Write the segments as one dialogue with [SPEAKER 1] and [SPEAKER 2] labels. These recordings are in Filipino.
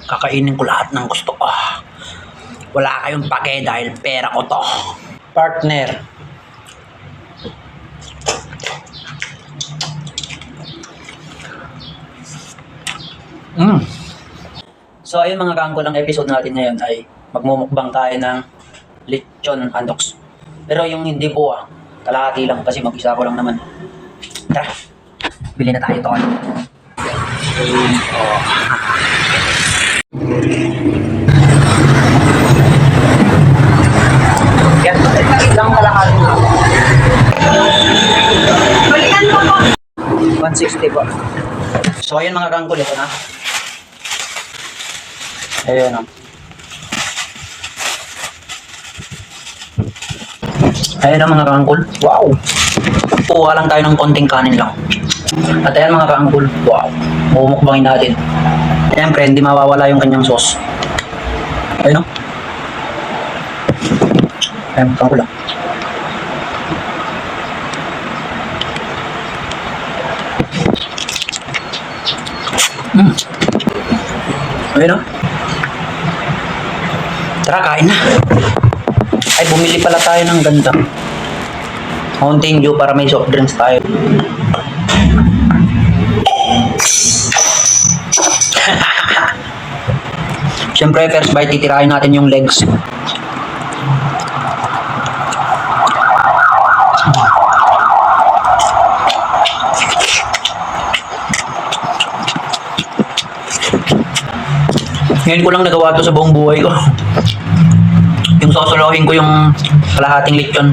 [SPEAKER 1] Kakainin ko lahat ng gusto ko. Wala kayong pake dahil pera ko to. Partner. So ayun mga kaangkol, ang episode natin ngayon ay magmumukbang tayo ng lechon andoks. Pero yung hindi po kalahati lang kasi mag-isa ko lang naman. Tara, bili na tayo ito. Yan, isang kalahati na. 160 po. So ayun mga kaangkol, ito na. Ayan o. Ayan o mga kaangkol. Wow! Kuha lang tayo ng konting kanin lang. At ayan mga kaangkol. Wow! Mumukbangin natin. Siyempre, hindi mawawala yung kanyang sauce. Ayan o. Ayan, kaangkol lang. Ayan o. Tara, kain na. Ay, bumili pala tayo ng ganda. Mountain Dew para may soft drinks tayo. Siyempre, first bite, titirahin natin yung legs. Ngayon ko lang nagawa to sa buong buhay ko. Yung sosolohin ko yung kalahating lechon.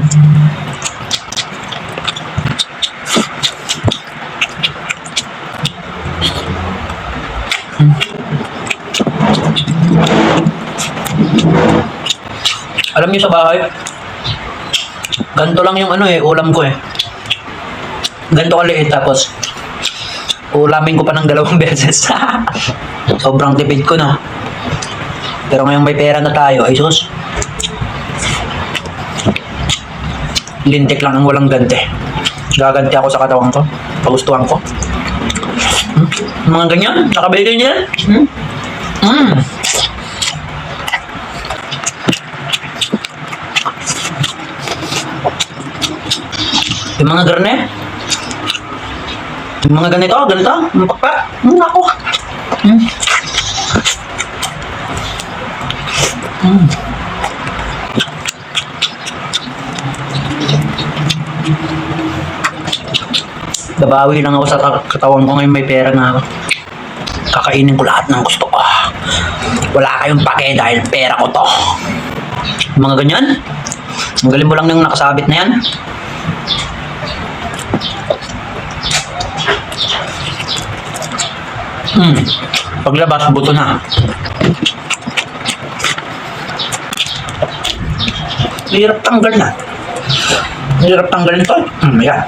[SPEAKER 1] Alam niyo sa bahay, ganito lang yung ulam ko Ganito kaliit tapos ulamin ko pa ng 2 beses. Sobrang tipid ko na. Pero ngayong may pera na tayo, ay sus. Lintik lang ang walang ganti. Gaganti ako sa katawan ko. Pagustuhan ko. Mga ganyan, nakabili niya. Yung mga garne. Yung mga ganito, yung pakpak. Ako. Babawi lang ako sa katawan ko ngayon may pera na ako. Kakainin ko lahat ng gusto ko. Wala kayong pake dahil pera ko to. Mga ganyan. Magaling mo lang yung nakasabit na yan. Paglabas, buto na. Hirap tanggal na. Hirap tanggal nito. Ayan.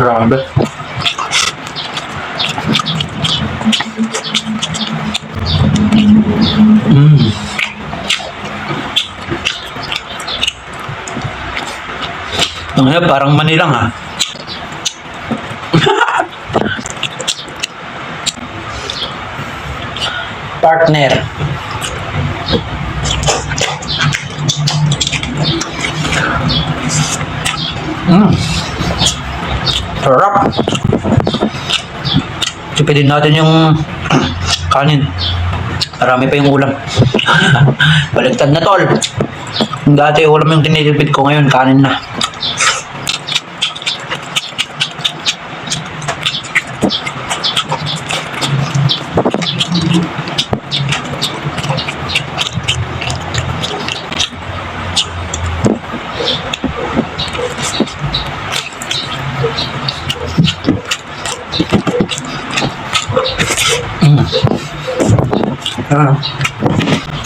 [SPEAKER 1] Grabe. Ngayon, parang manilang Partner. Sarap. Tipidin natin yung kanin. Marami pa yung ulam. Baligtad na tol. Dati ulam yung tinitipid ko, ngayon kanin na.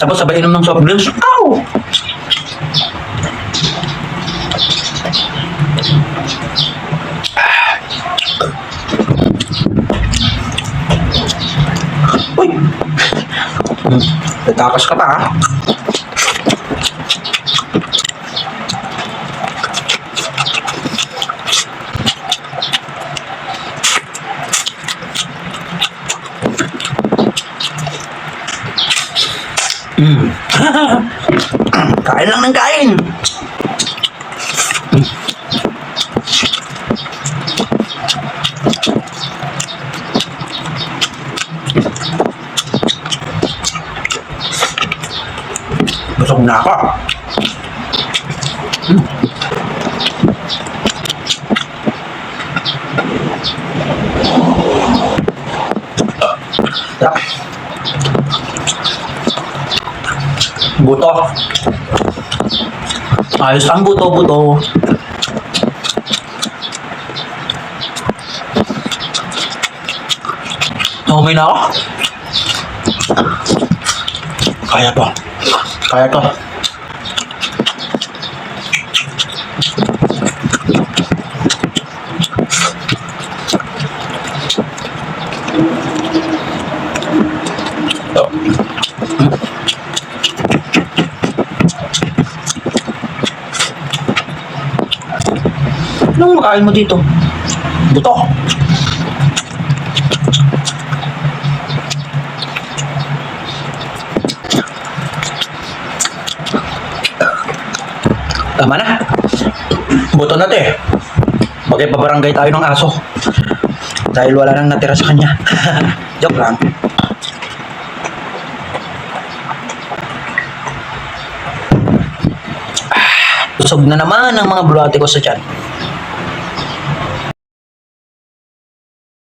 [SPEAKER 1] Tapos sabay inom ng soft drinks. Ow! Tatakas ka pa, ha? Kain lang ng kain. Busog na ako. Sarap. Buto. Ayos ang buto-buto. Umay na ako. Kaya to. Kaya to. Anong makain mo dito? Buto. Tama na. Buto na, te. Magpabarangay tayo ng aso. Dahil wala nang natira sa kanya. Joke lang. Busog na naman ang mga bulate ko sa tiyan.